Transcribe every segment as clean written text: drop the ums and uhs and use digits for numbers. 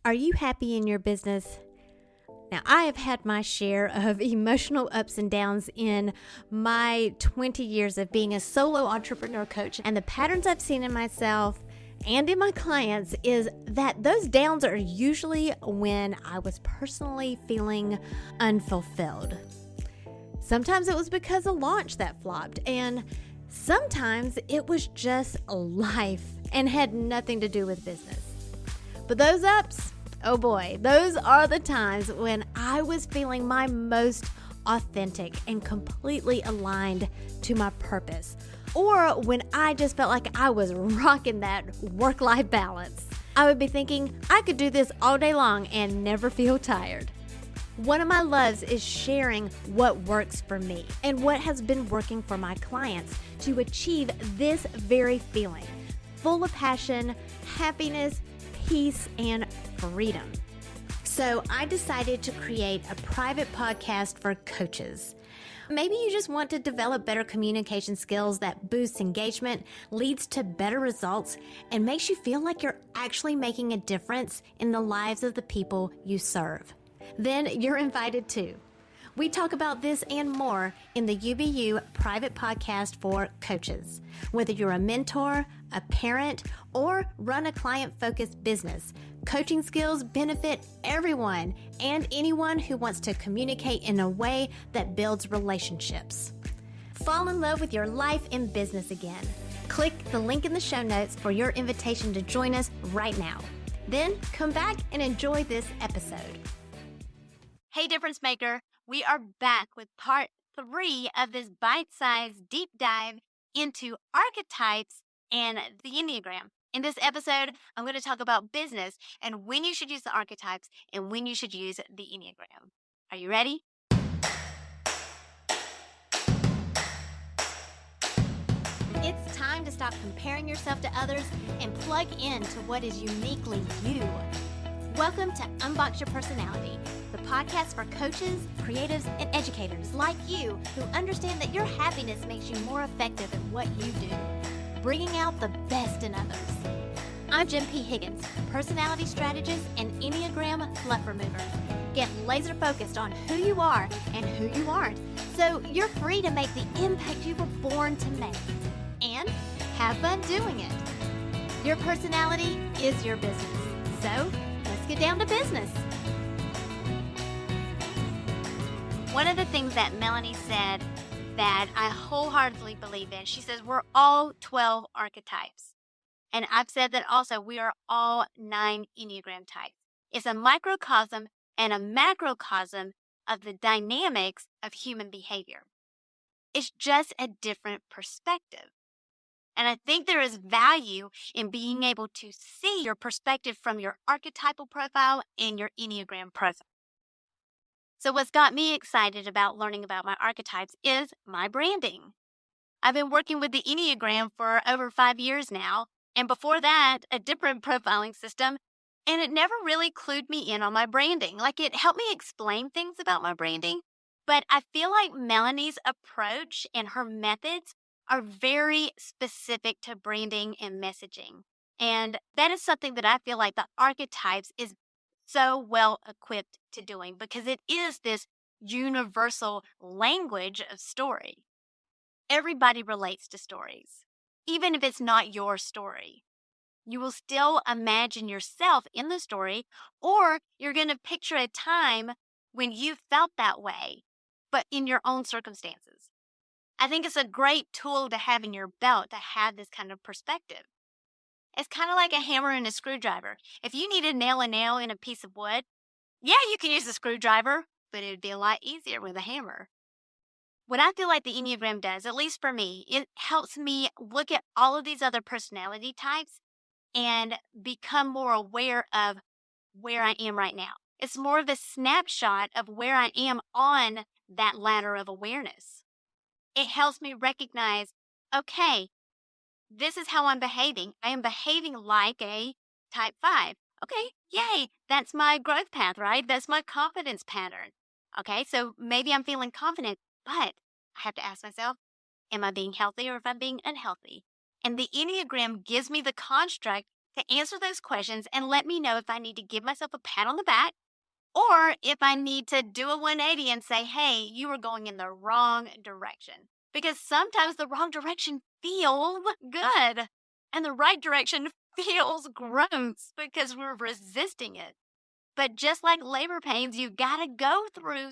Are you happy in your business? Now, I have had my share of emotional ups and downs in my 20 years of being a solo entrepreneur coach. And the patterns I've seen in myself and in my clients is that those downs are usually when I was personally feeling unfulfilled. Sometimes it was because a launch that flopped, and sometimes it was just life and had nothing to do with business. But those ups, oh boy, those are the times when I was feeling my most authentic and completely aligned to my purpose, or when I just felt like I was rocking that work-life balance. I would be thinking I could do this all day long and never feel tired. One of my loves is sharing what works for me and what has been working for my clients to achieve this very feeling, full of passion, happiness, peace, and freedom. So I decided to create a private podcast for coaches. Maybe you just want to develop better communication skills that boosts engagement, leads to better results, and makes you feel like you're actually making a difference in the lives of the people you serve. Then you're invited too. We talk about this and more in the UBU private podcast for coaches. Whether you're a mentor, a parent, or run a client-focused business, coaching skills benefit everyone and anyone who wants to communicate in a way that builds relationships. Fall in love with your life and business again. Click the link in the show notes for your invitation to join us right now. Then come back and enjoy this episode. Hey, Difference Maker. We are back with part 3 of this bite-sized deep dive into archetypes and the Enneagram. In this episode, I'm going to talk about business and when you should use the archetypes and when you should use the Enneagram. Are you ready? It's time to stop comparing yourself to others and plug in to what is uniquely you. Welcome to Unbox Your Personality, the podcast for coaches, creatives, and educators like you who understand that your happiness makes you more effective in what you do, bringing out the best in others. I'm Jen P. Higgins, personality strategist and Enneagram fluff remover. Get laser focused on who you are and who you aren't, so you're free to make the impact you were born to make. And have fun doing it. Your personality is your business, so let's get down to business. One of the things that Melanie said that I wholeheartedly believe in, she says we're all 12 archetypes. And I've said that also we are all 9 Enneagram types. It's a microcosm and a macrocosm of the dynamics of human behavior. It's just a different perspective. And I think there is value in being able to see your perspective from your archetypal profile and your Enneagram profile. So what's got me excited about learning about my archetypes is my branding. I've been working with the Enneagram for over 5 years now, and before that, a different profiling system, and it never really clued me in on my branding. Like, it helped me explain things about my branding, but I feel like Melanie's approach and her methods are very specific to branding and messaging. And that is something that I feel like the archetypes is so well equipped to doing, because it is this universal language of story. Everybody relates to stories, even if it's not your story. You will still imagine yourself in the story, or you're going to picture a time when you felt that way, but in your own circumstances. I think it's a great tool to have in your belt to have this kind of perspective. It's kind of like a hammer and a screwdriver. If you need to nail a nail in a piece of wood, yeah, you can use a screwdriver, but it would be a lot easier with a hammer. What I feel like the Enneagram does, at least for me, it helps me look at all of these other personality types and become more aware of where I am right now. It's more of a snapshot of where I am on that ladder of awareness. It helps me recognize, okay, this is how I'm behaving. I am behaving like a type 5. Okay, yay, that's my growth path, right? That's my confidence pattern. Okay, so maybe I'm feeling confident, but I have to ask myself, am I being healthy or if I'm being unhealthy? And the Enneagram gives me the construct to answer those questions and let me know if I need to give myself a pat on the back or if I need to do a 180 and say, hey, you were going in the wrong direction. Because sometimes the wrong direction feels good and the right direction feels gross because we're resisting it. But just like labor pains, you got to go through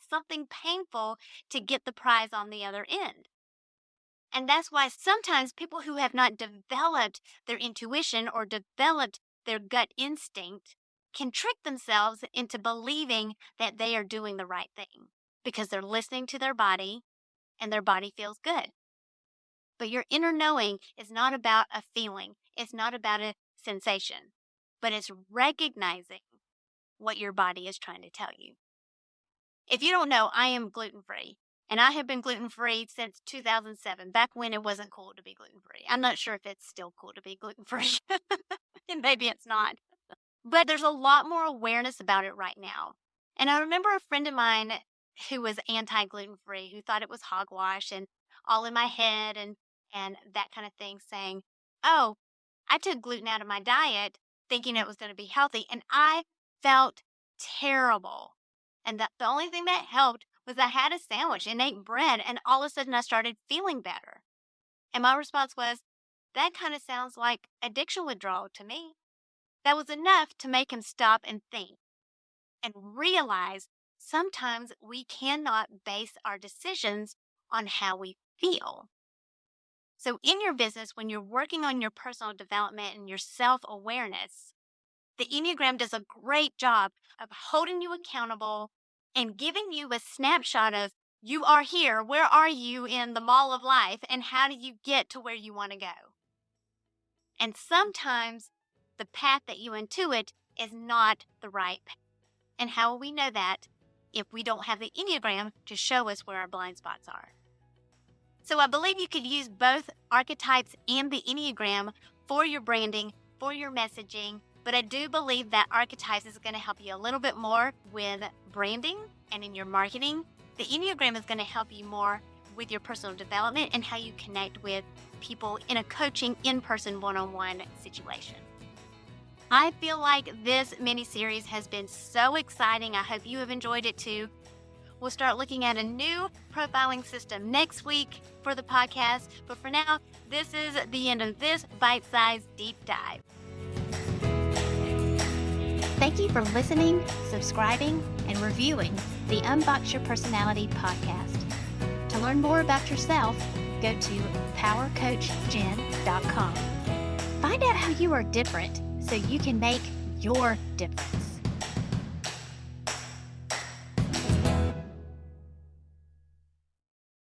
something painful to get the prize on the other end. And that's why sometimes people who have not developed their intuition or developed their gut instinct can trick themselves into believing that they are doing the right thing because they're listening to their body and their body feels good. But your inner knowing is not about a feeling. It's not about a sensation, but it's recognizing what your body is trying to tell you. If you don't know, I am gluten-free, and I have been gluten-free since 2007, back when it wasn't cool to be gluten-free. I'm not sure if it's still cool to be gluten-free, and maybe it's not. But there's a lot more awareness about it right now. And I remember a friend of mine who was anti-gluten-free, who thought it was hogwash and all in my head and that kind of thing, saying, oh, I took gluten out of my diet thinking it was going to be healthy, and I felt terrible. And the only thing that helped was I had a sandwich and ate bread, and all of a sudden I started feeling better. And my response was, that kind of sounds like addiction withdrawal to me. That was enough to make him stop and think and realize sometimes we cannot base our decisions on how we feel. So in your business, when you're working on your personal development and your self-awareness, the Enneagram does a great job of holding you accountable and giving you a snapshot of, you are here, where are you in the mall of life, and how do you get to where you want to go? And sometimes the path that you intuit is not the right path. And how will we know that if we don't have the Enneagram to show us where our blind spots are? So I believe you could use both Archetypes and the Enneagram for your branding, for your messaging, but I do believe that Archetypes is going to help you a little bit more with branding and in your marketing. The Enneagram is going to help you more with your personal development and how you connect with people in a coaching, in-person, one-on-one situation. I feel like this mini-series has been so exciting. I hope you have enjoyed it too. We'll start looking at a new profiling system next week for the podcast. But for now, this is the end of this bite-sized deep dive. Thank you for listening, subscribing, and reviewing the Unbox Your Personality podcast. To learn more about yourself, go to powercoachjen.com. Find out how you are different so you can make your difference.